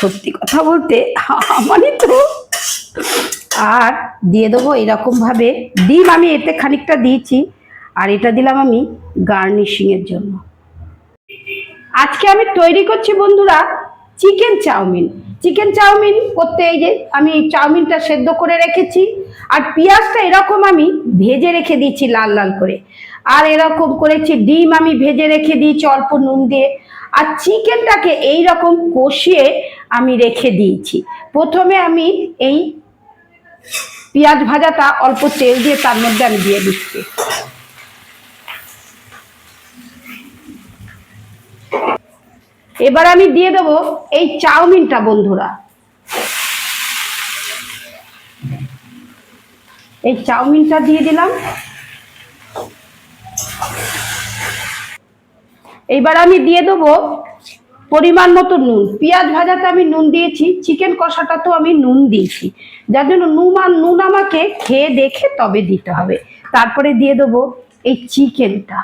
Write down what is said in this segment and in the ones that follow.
সত্যি কথা বলতে আমারই তো। আর দিয়ে দেবো এরকম ভাবে ডিম, আমি এতে খানিকটা দিয়েছি, আর এটা দিলাম আমি গার্নিশিং এর জন্য। আজকে আমি তৈরি করছি বন্ধুরা চিকেন চাউমিন। চিকেন চাউমিন করতে এই যে আমি চাউমিনটা সেদ্ধ করে রেখেছি, আর পেঁয়াজটা এরকম আমি ভেজে রেখে দিয়েছি লাল লাল করে, আর এরকম করেছি ডিম আমি ভেজে রেখে দিয়েছি অল্প নুন দিয়ে, আর চিকেনটাকে এই রকম কষিয়ে আমি রেখে দিয়েছি। প্রথমে আমি এই পেঁয়াজ ভাজাটা অল্প তেল দিয়ে তার মধ্যে আমি দিয়ে দিচ্ছি। এবার আমি দিয়ে দেবো এই চাউমিনটা বন্ধুরা। এই চাউমিনটা দিয়ে দিলাম। এবার আমি দিয়ে দেবো পরিমাণ মতো নুন। পেঁয়াজ ভাজাতে আমি নুন দিয়েছি, চিকেন কষাটা তো আমি নুন দিয়েছি, যার জন্য নুন আমাকে খেয়ে দেখে তবে দিতে হবে। তারপরে দিয়ে দেবো এই চিকেনটা,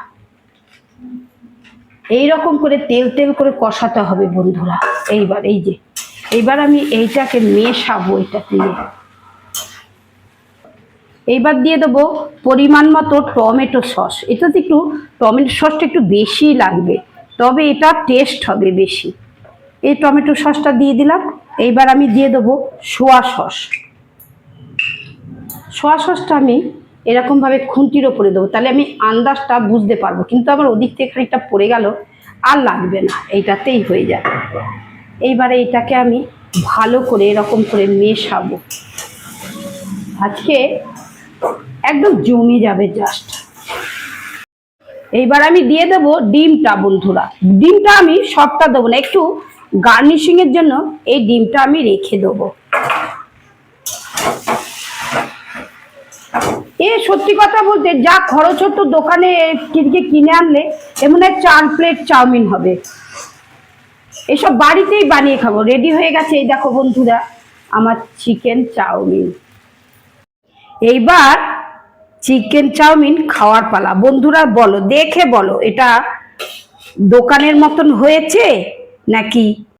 এইরকম করে তেল তেল করে কষাতে হবে বন্ধুরা। এইবার এই যে এইবার আমি এইটাকে মেশাবো এটা দিয়ে। এইবার দিয়ে দেবো পরিমাণ মতো টমেটো সস। এটাতে একটু টমেটো সসটা একটু বেশি লাগবে, তবে এটা টেস্ট হবে বেশি। এই টমেটো সসটা দিয়ে দিলাম। এইবার আমি দিয়ে দেবো সোয়া সস। সোয়া সসটা আমি এরকমভাবে খুন্তির ওপরে দেবো, তাহলে আমি আন্দাজটা বুঝতে পারবো, কিন্তু আমার ওদিক থেকে খানিকটা পড়ে গেল, আর লাগবে না, এইটাতেই হয়ে যাবে। এইবারে এইটাকে আমি ভালো করে এরকম করে মেশাবো। আজকে একদম জমে যাবে জাস্ট। এইবার আমি দিয়ে দেবো ডিমটা বন্ধুরা। ডিমটা আমি সবটা দেবো না, একটু গার্নিশিং এর জন্য এই ডিমটা আমি রেখে দেবো। এ সত্যি কথা বলতে যা খরচ হতো দোকানে কিনে আনলে এমন 4 প্লেট চাউমিন হবে। এসব বাড়িতেই বানিয়ে খাবো। রেডি হয়ে গেছে এই দেখো বন্ধুরা আমার চিকেন চাউমিন। এইবার চিকেন চাউমিন খাওয়ার পালা। বন্ধুরা বলো, দেখে বলো এটা দোকানের মতন হয়েছে নাকি